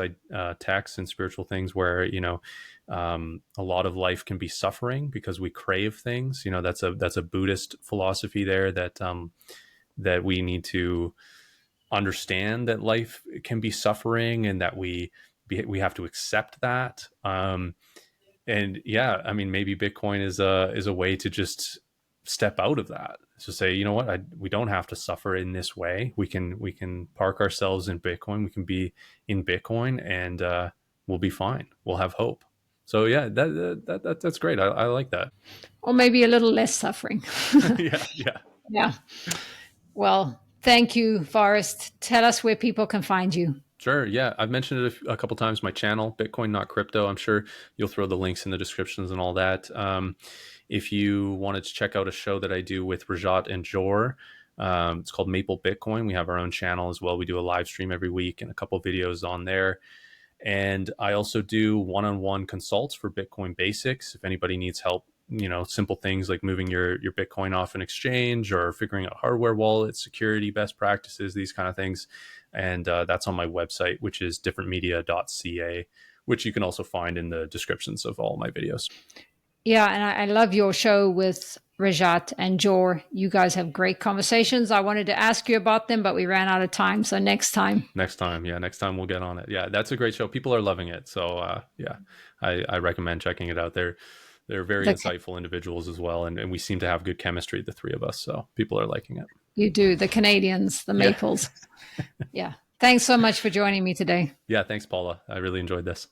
texts and spiritual things where a lot of life can be suffering because we crave things. That's a Buddhist philosophy there, that we need to understand that life can be suffering, and that we have to accept that. And yeah, I mean, maybe Bitcoin is a way to just step out of that. To say, you know what, we don't have to suffer in this way. We can park ourselves in Bitcoin. We can be in Bitcoin, and we'll be fine. We'll have hope. So yeah, that's great. I like that. Or maybe a little less suffering. Yeah, yeah. Yeah. Well, thank you, Forrest. Tell us where people can find you. Sure. Yeah, I've mentioned it a couple times. My channel, Bitcoin Not Crypto. I'm sure you'll throw the links in the descriptions and all that. If you wanted to check out a show that I do with Rajat and Jor, it's called Maple Bitcoin. We have our own channel as well. We do a live stream every week and a couple videos on there. And I also do one-on-one consults for Bitcoin basics. If anybody needs help, simple things like moving your Bitcoin off an exchange, or figuring out hardware wallet security, best practices, these kind of things. And that's on my website, which is differentmedia.ca, which you can also find in the descriptions of all my videos. Yeah, and I love your show with Rajat and Jor. You guys have great conversations. I wanted to ask you about them, but we ran out of time. So next time. Next time, yeah, next time we'll get on it. Yeah, that's a great show. People are loving it. So yeah, I recommend checking it out. They're very The, insightful individuals as well, and we seem to have good chemistry, the three of us. So people are liking it. you do, the Canadians, the Yeah. Maples. Yeah. Thanks so much for joining me today. Yeah, thanks, Paula. I really enjoyed this.